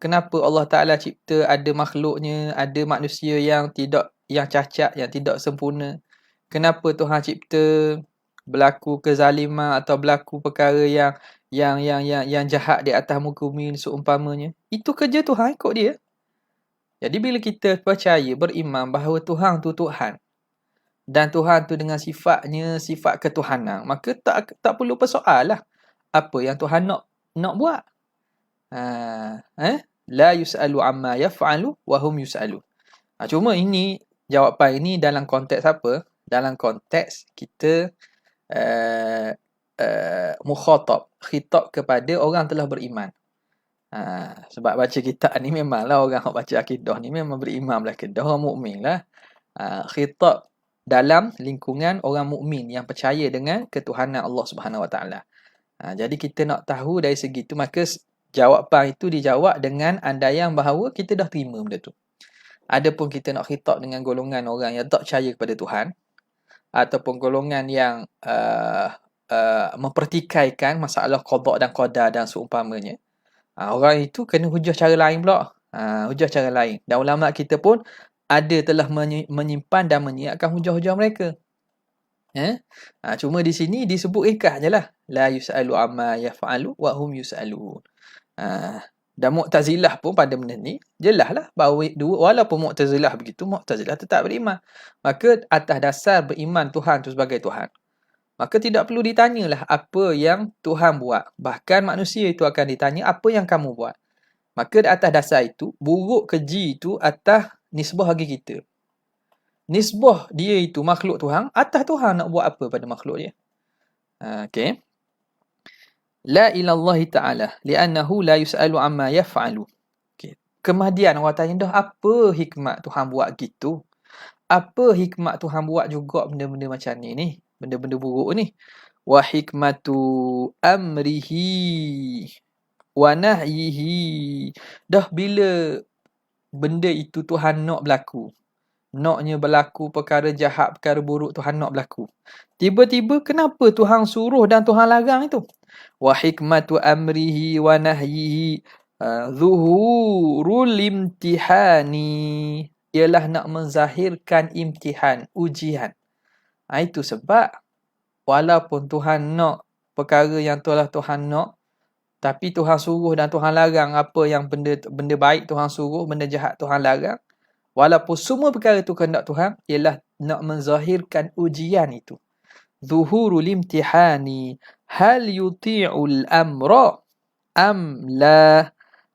Kenapa Allah Ta'ala cipta ada makhluknya, ada manusia yang cacat, yang tidak sempurna? Kenapa Tuhan cipta berlaku kezaliman atau berlaku perkara yang jahat di atas muka bumi seumpamanya? Itu kerja Tuhan, ikut dia. Jadi bila kita percaya, beriman bahawa Tuhan tu Tuhan, dan Tuhan tu dengan sifatnya, sifat ketuhanan, maka tak perlu persoal lah apa yang Tuhan nak buat. La yus'alu amma yaf'alu wa hum yus'alu. Cuma ini, jawapan ini dalam konteks apa? Dalam konteks kita mukhatab, khitab kepada orang telah beriman. Sebab baca kitab ni memanglah orang yang baca akidah ni memang beriman belah kedah, orang mukmin lah. Khitab dalam lingkungan orang mukmin yang percaya dengan ketuhanan Allah Subhanahu Wa Taala. Jadi kita nak tahu dari segi itu, maka jawapan itu dijawab dengan andaian bahawa kita dah terima benda tu. Adapun kita nak khitab dengan golongan orang yang tak percaya kepada Tuhan, ataupun golongan yang mempertikaikan masalah qada dan qadar dan seumpamanya, orang itu kena hujah cara lain pula. Hujah cara lain. Dan ulama kita pun ada telah menyimpan dan menyiapkan hujah-hujah mereka. Cuma di sini disebut ikhlas je lah. La yus'alu amma yaf'alu wa hum yus'alun. Dan Mu'tazilah pun pada benda ni jelas lah bahawa walaupun Mu'tazilah begitu, Mu'tazilah tetap beriman. Maka atas dasar beriman Tuhan tu sebagai Tuhan, maka tidak perlu ditanyalah apa yang Tuhan buat. Bahkan manusia itu akan ditanya apa yang kamu buat. Maka atas dasar itu, buruk keji itu atas nisbah bagi kita. Nisbah dia itu makhluk Tuhan, atas Tuhan nak buat apa pada makhluk dia. Okay. La ilallahi ta'ala li'annahu la yus'alu amma yaf'alu. Okay. Kemudian orang tanya dah, apa hikmat Tuhan buat gitu? Apa hikmat Tuhan buat juga benda-benda macam ni? Benda-benda buruk ni. Wa hikmatu amrihi wa nahyihi. Dah bila benda itu Tuhan nak berlaku, naknya berlaku perkara jahat, perkara buruk Tuhan nak berlaku, tiba-tiba kenapa Tuhan suruh dan Tuhan larang itu? Wa hikmatu amrihi wa nahyihi zuhurul imtihani, ialah nak menzahirkan imtihan, ujian. Itu sebab walaupun Tuhan nak perkara yang telah Tuhan nak, tapi Tuhan suruh dan Tuhan larang apa yang benda baik Tuhan suruh, benda jahat Tuhan larang. Walaupun semua perkara itu kehendak Tuhan, ialah nak menzahirkan ujian itu. Zuhurul imtihani hal yuti'ul amra am la.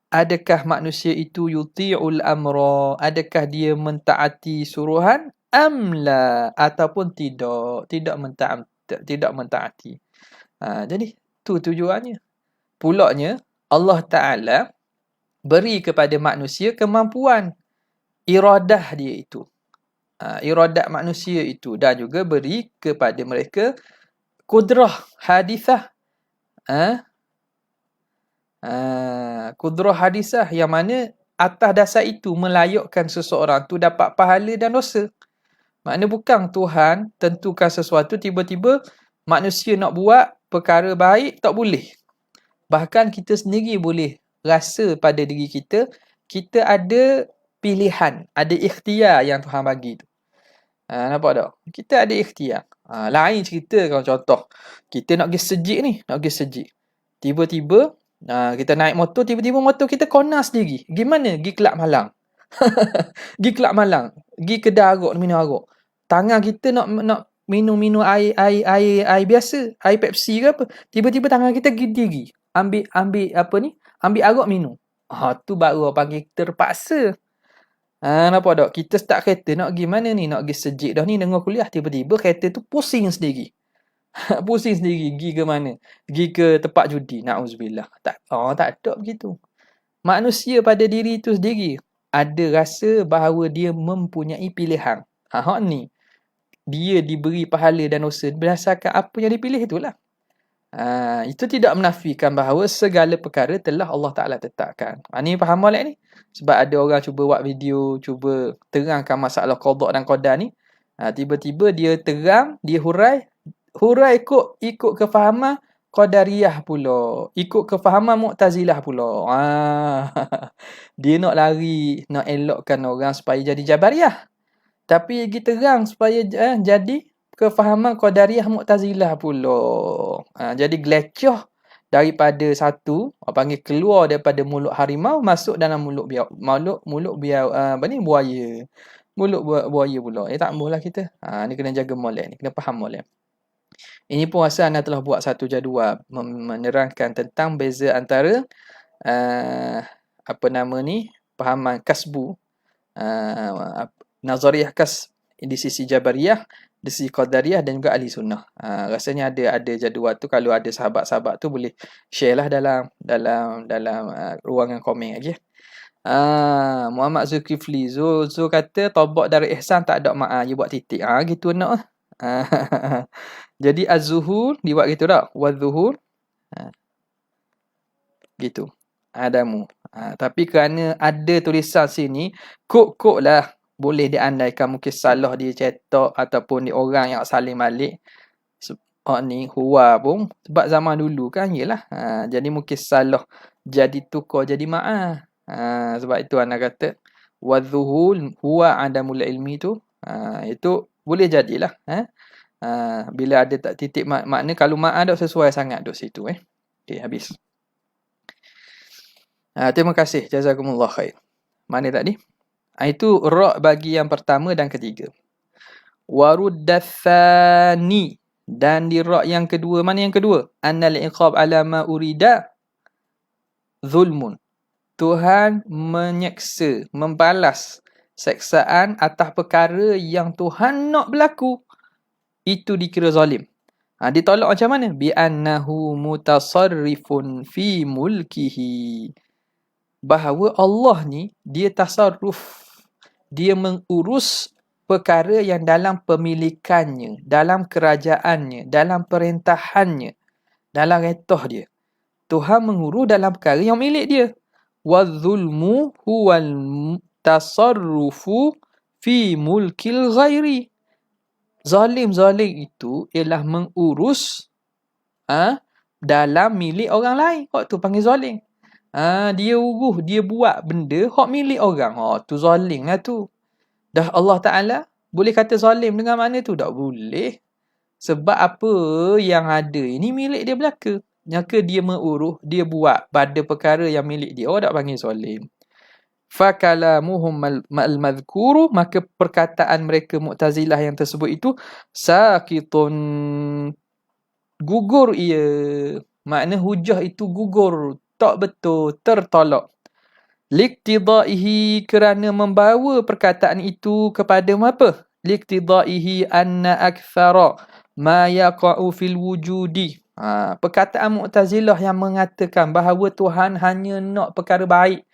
Adakah manusia itu yuti'ul amra? Adakah dia mentaati suruhan? Am la, ataupun tidak mentaati. Jadi tu tujuannya. Pulaknya Allah Ta'ala beri kepada manusia kemampuan iradah dia itu. Iradat manusia itu, dan juga beri kepada mereka kudrah hadisah. Kudrah hadisah yang mana atas dasar itu melayakkan seseorang tu dapat pahala dan dosa. Makna bukan Tuhan tentukan sesuatu tiba-tiba manusia nak buat perkara baik tak boleh. Bahkan kita sendiri boleh rasa pada diri kita, kita ada pilihan, ada ikhtiar yang Tuhan bagi tu. Nampak tak? Kita ada ikhtiar. Lain cerita kalau contoh, kita nak pergi sejik ni, nak pergi sejik. Tiba-tiba, kita naik motor, tiba-tiba motor kita corner sendiri. Gimana? Pergi Kelab Malang. Pergi Kelab Malang. Pergi kedai arak, minum arak. Tangan kita nak minum air biasa, air Pepsi ke apa. Tiba-tiba tangan kita gigi. Ambil apa ni? Ambil arak minum. Tu baru orang panggil terpaksa. Nampak tak? Kita start kereta nak pergi mana ni? Nak pergi sejik dah ni dengar kuliah. Tiba-tiba kereta tu pusing sendiri. Pusing sendiri. Pergi ke mana? Pergi ke tempat judi. Na'udzubillah. Tak ada begitu. Manusia pada diri itu sendiri ada rasa bahawa dia mempunyai pilihan. Hak ni. Dia diberi pahala dan dosa berdasarkan apa yang dipilih itulah. Itu tidak menafikan bahawa segala perkara telah Allah Ta'ala tetapkan. Ni faham molek ni? Sebab ada orang cuba buat video, cuba terangkan masalah qada dan qadar ni. Tiba-tiba dia terang, dia hurai ikut kefahaman Qadariyah pula. Ikut kefahaman Mu'tazilah pula. Dia nak lari, nak elokkan orang supaya jadi Jabariyah. Tapi kita terang supaya jadi kefahaman Qadariyah Mu'tazilah pula. Jadi gelecoh daripada satu, panggil keluar daripada mulut harimau masuk dalam mulut buaya. Mulut buaya pula. Tak bolehlah kita. Ni kena jaga molek ni, kena faham molek. Ini pun rasa anda telah buat satu jadual menerangkan tentang beza antara pahaman kasbu, nazariyah kasb di sisi Jabariyah, di sisi Qadariyah dan juga Ahli Sunnah. Rasanya ada jadual tu, kalau ada sahabat-sahabat tu boleh share lah dalam ruangan komen lagi. Muhammad Zulkifli Zul kata taubat dari ihsan tak ada ma'ah, dia buat titik. Gitu nak. Jadi az-zuhur dibuat gitu tak? Waz-zuhur. Gitu. Adamu. Tapi kerana ada tulisan sini, kok lah boleh diandaikan mungkin salah dia cetak ataupun dia orang yang salin balik. Ni huwa pun sebab zaman dulu kan yalah. Jadi mungkin salah jadi tukar jadi ma'ah. Sebab itu anda kata waz-zuhur huwa adamul ilmi tu. Itu boleh jadilah. Bila ada tak titik makna, kalau ma'ah dah sesuai sangat duk situ. Okey, habis. Terima kasih. Jazakumullah khair. Mana tadi? Itu ra' bagi yang pertama dan ketiga. Waruddathani, dan di ra' yang kedua. Mana yang kedua? Annal iqab ala ma urida zulmun. Tuhan menyeksa, membalas seksaan atas perkara yang Tuhan nak berlaku. Itu dikira zalim. Ditolak macam mana? Bi annahu mutasarrifun fi mulkihi. Bahawa Allah ni dia tasarruf, dia mengurus perkara yang dalam pemilikannya, dalam kerajaannya, dalam perintahannya, dalam retah dia. Tuhan mengurus dalam perkara yang milik dia. Waz-zulmu huwal tasarrufu fi mulkil ghairi. Zalim itu ialah mengurus dalam milik orang lain. Tu panggil zalim. Dia urus, dia buat benda hak milik orang. Tu zalim lah tu. Dah Allah Ta'ala boleh kata zalim dengan mana tu? Tak boleh. Sebab apa yang ada ini milik dia belaka. Maka dia mengurus, dia buat pada perkara yang milik dia. Tak panggil zalim. Fakalamuhum al-madhkuru, maka perkataan mereka Mu'tazilah yang tersebut itu sakitun, gugur ia. Makna hujah itu gugur, tak betul, tertolak. Liktidaihi, kerana membawa perkataan itu kepada apa? Liktidaihi anna akthara ma yaqa'u fil wujudi. Perkataan Mu'tazilah yang mengatakan bahawa Tuhan hanya nak perkara baik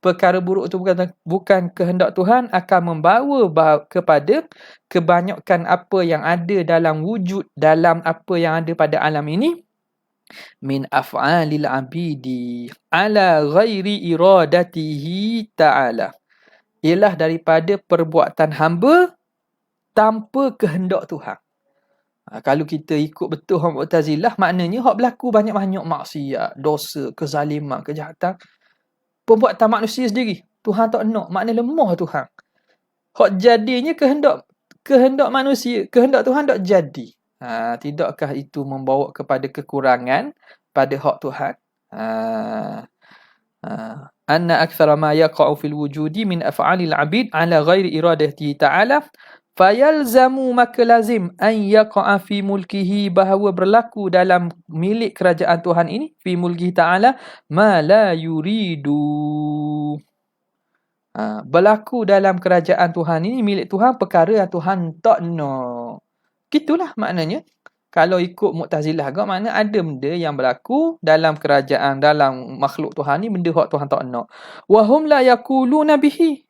perkara buruk itu bukan kehendak Tuhan akan membawa kepada kebanyakan apa yang ada dalam wujud, dalam apa yang ada pada alam ini, min af'alil abidi ala ghairi iradatihi ta'ala, ialah daripada perbuatan hamba tanpa kehendak Tuhan. Kalau kita ikut betul orang Mu'tazilah, maknanya hak berlaku banyak-banyak maksiat, dosa, kezaliman, kejahatan, perbuatan manusia sendiri. Tuhan tak nak, makna lemah Tuhan. Hak jadinya kehendak manusia, kehendak Tuhan tak jadi. Tidakkah itu membawa kepada kekurangan pada hak Tuhan? Anna akthara ma yaqa'u fil wujudi min af'alil 'abid ala ghairi iradatihi ta'ala fayalzamu, maka lazim, an yaqa'a fi mulkihi, bahawa berlaku dalam milik kerajaan Tuhan ini, fi mulkihi ta'ala, ma la yuridu. Berlaku dalam kerajaan Tuhan ini, milik Tuhan, perkara yang Tuhan tak nak. Gitulah maknanya. Kalau ikut Mu'tazilah agak, makna ada benda yang berlaku dalam kerajaan, dalam makhluk Tuhan ni, benda hak Tuhan tak nak. Wa hum la yaquluna bihi.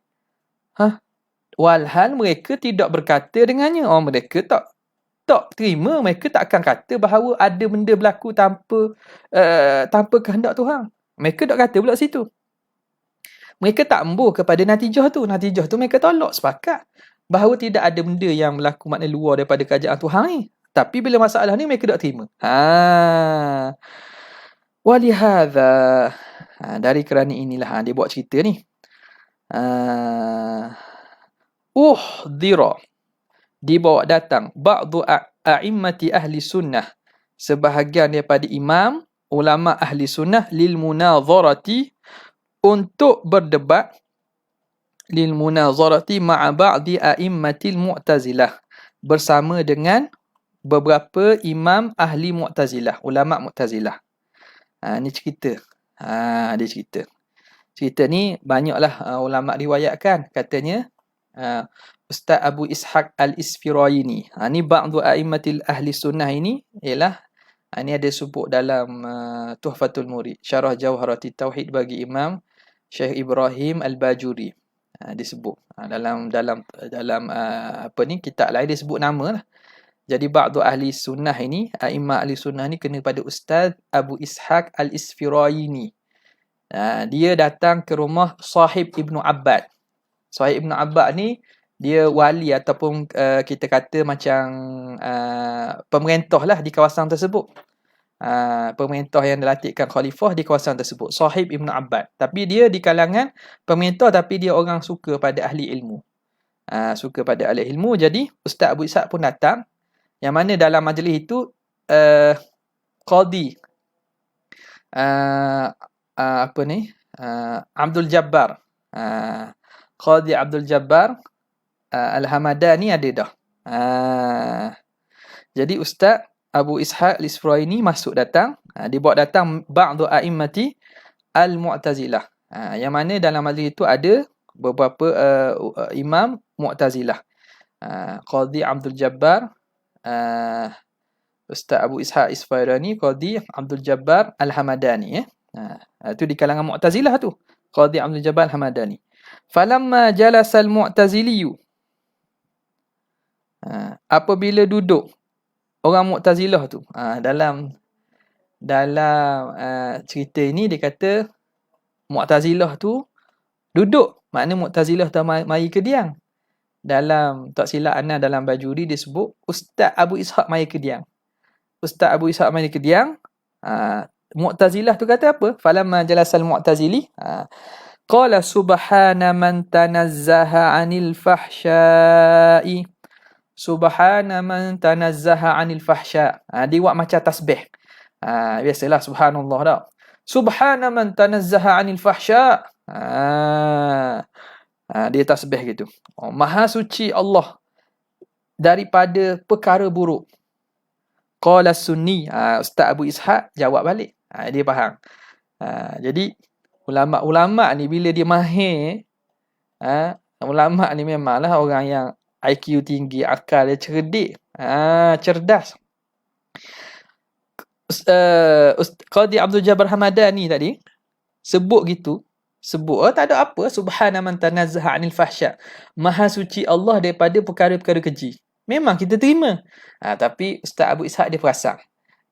Walhal mereka tidak berkata dengannya. Mereka tak terima, mereka tak akan kata bahawa ada benda berlaku tanpa kehendak Tuhan. Mereka tak kata pula situ. Mereka tak embuh kepada natijah tu. Natijah tu mereka tolak, sepakat bahawa tidak ada benda yang berlaku makna luar daripada kerajaan Tuhan ni. Tapi bila masalah ni mereka tak terima. Walihadha. Dari kerana inilah dia buat cerita ni. Uhdira, dibawa datang, ba'du a'immati ahli sunnah, sebahagian daripada imam ulama ahli sunnah, lil munazarati, untuk berdebat, lil munazarati ma'a ba'di a'immatil mu'tazilah, bersama dengan beberapa imam ahli Mu'tazilah, ulama Mu'tazilah. Ni cerita. Dia cerita. Cerita ni banyaklah ulama riwayatkan. Katanya Ustaz Abu Ishaq Al-Isfirayini. Ni ba'du a'immatil ahli sunnah ini ialah ini ada sebut dalam Tuhfatul Murid, Syarah Jawharati Tauhid bagi Imam Syekh Ibrahim Al-Bajuri. Disebut dalam apa ni, kitab lain dia sebut nama lah. Jadi ba'du ahli sunnah ini, a'immah ahli sunnah ni kena pada Ustaz Abu Ishaq Al-Isfirayini. Dia datang ke rumah Sahib Ibnu Abbad. Sahib Ibnu Abbad ni dia wali ataupun kita kata macam pemerintah lah di kawasan tersebut. Pemerintah yang dilatihkan khalifah di kawasan tersebut, Sahib Ibnu Abbad. Tapi dia di kalangan pemerintah, tapi dia orang suka pada ahli ilmu. Suka pada ahli ilmu. Jadi Ustaz Abu Ishaq pun datang, yang mana dalam majlis itu Qadi Abdul Jabbar, Qadi Abdul Jabbar Al-Hamadani ada dah. Jadi Ustaz Abu Ishaq Al-Isfirayini masuk datang, dibawa datang ba'du a'immati al-Mu'tazilah, yang mana dalam majlis itu ada beberapa imam Mu'tazilah. Qadi Abdul Jabbar, Ustaz Abu Ishaq Al-Isfirayini, Qadi Abdul Jabbar Al-Hamadani. Itu di kalangan Mu'tazilah tu, Qadi Abdul Jabbar Al-Hamadani. Falamma jalasa al-Mu'taziliyu, apabila duduk orang Mu'tazilah tu, dalam cerita ini dia kata Mu'tazilah tu duduk, makna Mu'tazilah tu mari ke diang. Dalam tak silap ana dalam Bajuri disebut Ustaz Abu Ishaq mari ke diang. Ustaz Abu Ishaq mari ke diang. Mu'tazilah tu kata apa? Falamma jalasal Mu'tazili, qala subhana man tanazzaha 'anil fahsya'i. Subhana man tanazzaha 'anil fahsya'. Dia buat macam tasbih. Biasalah subhanallah dah. Subhana man tanazzaha 'anil fahsya'. Dia tasbih gitu. Maha suci Allah daripada perkara buruk. Qala sunni. Ustaz Abu Ishaq jawab balik. Dia faham. Jadi ulama-ulama ni bila dia mahir, ulama ni memanglah orang yang IQ tinggi, akal dia cerdik, cerdas. Qadi Abdul Jabbar Hamadani tadi sebut gitu, Sebut tak ada apa. Subhana man tanazzaha 'anil fahsya. Maha suci Allah daripada perkara-perkara keji. Memang kita terima. Tapi Ustaz Abu Ishaq dia perasan.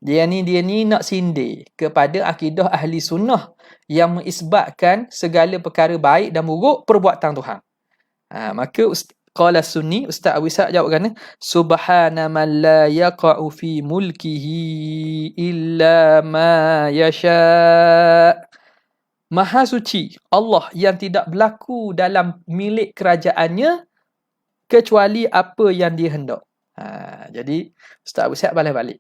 Dia ni nak sindir kepada akidah ahli sunnah yang mengisbatkan segala perkara baik dan buruk perbuatan Tuhan. Maka qala sunni, Ustaz Abu Ishaq jawab kena, subhana man la yaqa'u fi mulkihi illa ma yasha. Maha suci Allah yang tidak berlaku dalam milik kerajaannya kecuali apa yang dia hendak. Jadi Ustaz Abu Ishaq balas balik.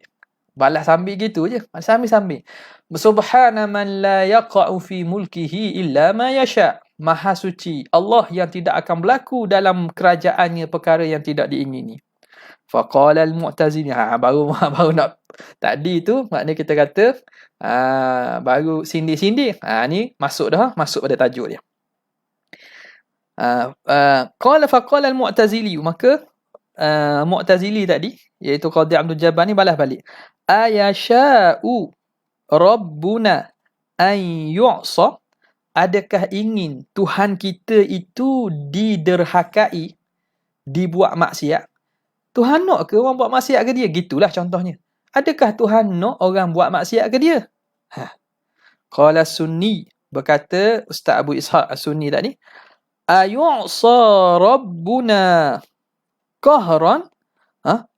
Balas sambil gitu je. Sambil-sambil. Subhana man la yaqa'u fi mulkihi illa ma yasha. Maha suci Allah yang tidak akan berlaku dalam kerajaannya perkara yang tidak diingini. Faqala al-Mu'tazili. Baru nak tadi tu maknanya kita kata baru sindir-sindir. Ni masuk dah, masuk pada tajuk dia. Faqala al-Mu'tazili, maka Mu'tazili tadi iaitu Qadhi Abdul Jabbar ni balas balik. Ayasha'u Rabbuna an yu'sa. Adakah ingin Tuhan kita itu diderhakai, dibuat maksiat? Tuhan nak ke orang buat maksiat ke dia? Gitulah contohnya. Adakah Tuhan nak orang buat maksiat ke dia? Qala Sunni, berkata Ustaz Abu Ishaq As-Sunni tadi, ayu'sa Rabbuna qahran.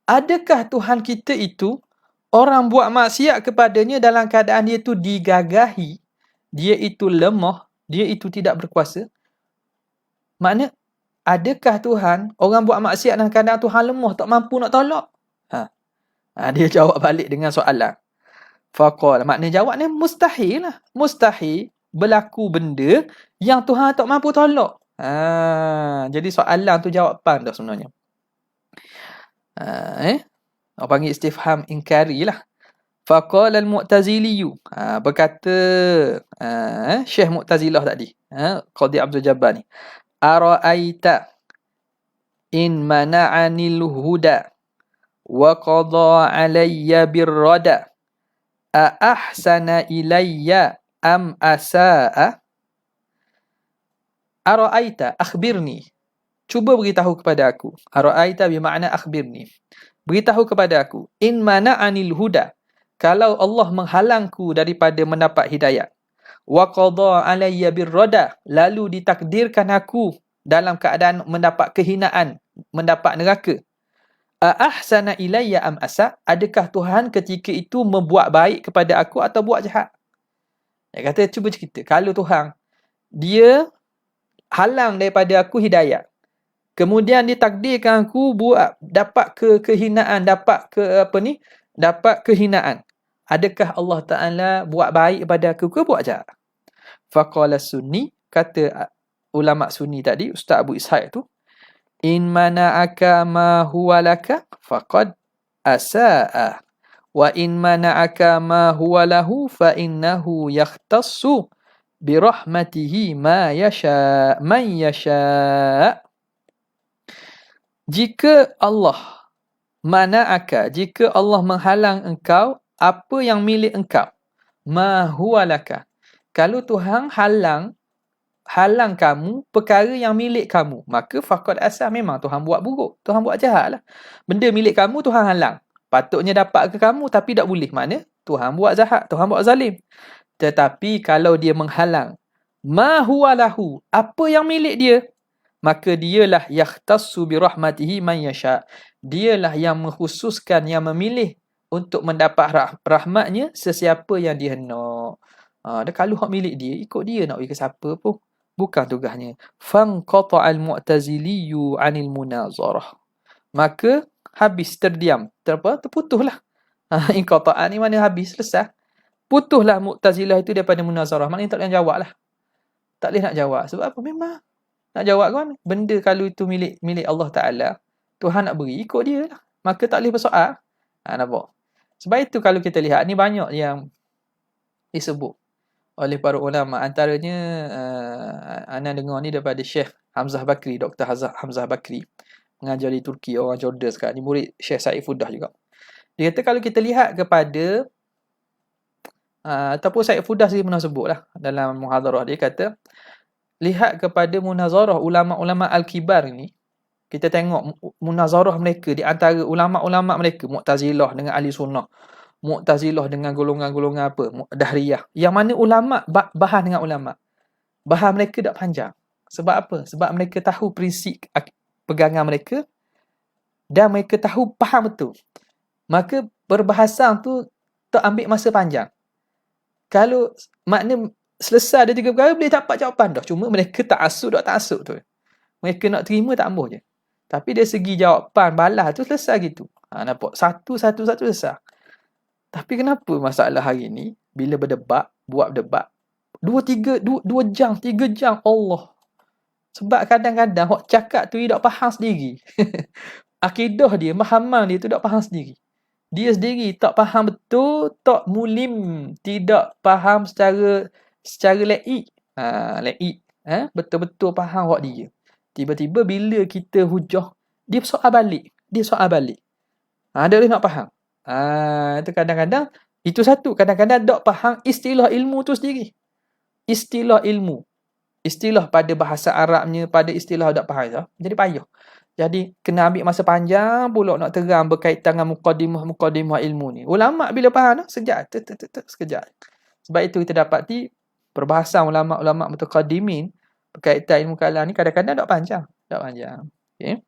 Adakah Tuhan kita itu orang buat maksiat kepadanya dalam keadaan dia itu digagahi, dia itu lemah, dia itu tidak berkuasa? Makna, adakah Tuhan orang buat maksiat dalam keadaan Tuhan lemah, tak mampu nak tolak? Dia jawab balik dengan soalan. Faqala, makna jawab ni mustahil lah. Mustahil berlaku benda yang Tuhan tak mampu tolak. Jadi soalan tu jawapan dah sebenarnya. Orang panggil istifham inkari lah. Faqala al-Mu'taziliyu, berkata Syekh Mu'tazilah tadi, Qadhi Abdul Jabbar ni, ara'aita in mana'anil huda wa qada alayya birrada ahsana ilayya am asa'a. Ara'aita, akhbirni, cuba beritahu kepada aku. Ara'aita bermakna akhbirni, beritahu kepada aku. In mana'anil huda, kalau Allah menghalangku daripada mendapat hidayat. Wa qada alayya birrada, lalu ditakdirkan aku dalam keadaan mendapat kehinaan, mendapat neraka. Ahsana ilayya am asa, adakah Tuhan ketika itu membuat baik kepada aku atau buat jahat? Dia kata, cuba cerita, kalau Tuhan dia halang daripada aku hidayat, kemudian ditakdirkan aku buat dapat kehinaan, dapat kehinaan, adakah Allah Ta'ala buat baik pada aku ke buat jahat? Faqala Sunni, kata ulama Sunni tadi, Ustaz Abu Ishaq tu, in mana'aka ma huwa laka faqad asa'a wa in mana'aka ma huwa lahu fa innahu yakhtassu birahmatihi ma yasha man yasha. Jika Allah mana'aka, jika Allah menghalang engkau apa yang milik engkau, ma huwa laka, kalau Tuhan halang kamu perkara yang milik kamu, maka faqad asa, memang Tuhan buat buruk, Tuhan buat jahat lah. Benda milik kamu Tuhan halang, patutnya dapat ke kamu tapi tak boleh, mana Tuhan buat jahat, Tuhan buat zalim. Tetapi kalau dia menghalang ma huwa lahu, apa yang milik dia, maka dialah yakhtassu bi rahmatihi man yasha, dialah yang mengkhususkan, yang memilih untuk mendapat rahmatnya sesiapa yang dia nak. Dan kalau hak milik dia, ikut dia nak bagi ke siapa pun, bukan tugasnya. Fanqata'al mu'taziliyu 'anil munazarah, maka habis, terdiam, terputuslah. Inqata'a ni mana habis, selesai. Putuslah Mu'tazilah itu daripada munazarah. Maknanya tak boleh nak jawab lah. Tak boleh nak jawab. Sebab apa? Memang nak jawab kan, benda kalau itu milik Allah Ta'ala, Tuhan nak beri, ikut dia lah. Maka tak boleh bersoal. Nampak? Sebab itu kalau kita lihat, ni banyak yang disebut oleh para ulama. Antaranya Ana dengar ni daripada Syekh Hamzah Bakri, Dr. Hamzah Bakri, mengajar di Turki, orang Jordan sekarang ni, murid Syekh Saifuddin juga. Dia kata kalau kita lihat kepada ataupun Saifuddin sendiri pernah sebut lah dalam muhadarah, dia kata lihat kepada munazarah ulama-ulama al-kibar ni, kita tengok munazarah mereka di antara ulama-ulama mereka, Mu'tazilah dengan Ahli Sunnah, Mu'tazilah dengan golongan-golongan apa, Dahriyah. Yang mana ulama bahas dengan ulama. Bahas mereka tak panjang. Sebab apa? Sebab mereka tahu prinsip pegangan mereka dan mereka tahu faham betul. Maka perbahasan tu tak ambil masa panjang. Kalau makna selesai ada 3 perkara boleh dapat jawapan dah. Cuma mereka tak asuk tu. Mereka nak terima tak ambuh je. Tapi dari segi jawapan balas tu selesai gitu. Nampak? Satu selesai. Tapi kenapa masalah hari ni bila buat berdebat 2 jam, 3 jam, Allah. Sebab kadang-kadang hok cakap tu dia tak faham sendiri. Akidah dia, pemahaman dia tu tak faham sendiri. Dia sendiri tak faham betul, tak mulim, tidak faham secara laik. Laik. Betul-betul faham hak dia. Tiba-tiba bila kita hujah, dia soal balik. Dia boleh nak faham. Itu kadang-kadang, itu satu. Kadang-kadang tak faham istilah ilmu tu sendiri. Istilah ilmu. Istilah pada bahasa Arabnya, pada istilah tak faham. Jadi payah. Jadi kena ambil masa panjang pula nak terang berkaitan dengan mukadimah ilmu ni. Ulama bila faham sekejap. Sebab itu kita dapati perbahasan ulama-ulama mutaqaddimin berkaitan ilmu kalam ni kadang-kadang tak panjang. Okey.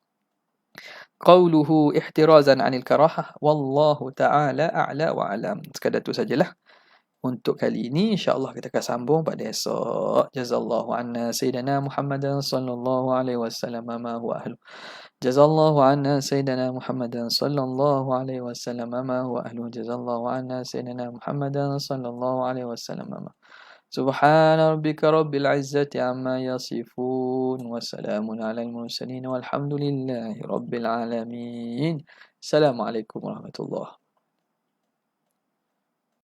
Qauluhu ihtirazan 'anil karahah wallahu ta'ala a'la wa a'lam. Sekadar tu sajalah untuk kali ini. InsyaAllah kita akan sambung pada esok. Jazallahu anna sayyidina Muhammadan sallallahu alaihi wasallam ma huwa ahlu. Jazallahu anna sayyidina Muhammadan sallallahu alaihi wasallam ma huwa ahlu. Jazallahu anna sayyidina Muhammadan sallallahu alaihi wasallam ma. Subhana rabbika rabbil izzati amma yasifun wa salamun alal mursalin walhamdulillahi rabbil alamin. Assalamualaikum warahmatullahi